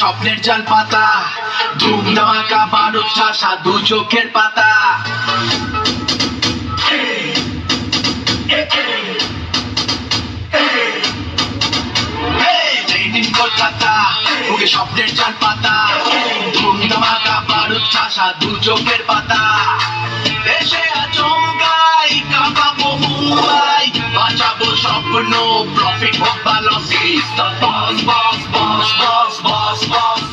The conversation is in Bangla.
স্বপ্নের জাল পাতা, ধুম ধামাকা বারুদ ঠাসা দু চোখের পাতা। কলকাতা ওকে স্বপ্নের জাল পাতা, ধুম ধামাকা বারুদ ঠাসা দু চোখের পাতা। দেশে আচমকাই কাঁপাবো মুম্বাই, বাঁচাবো স্বপ্ন, প্রফিট হোক বা লস, বস বস বস বস বস বস।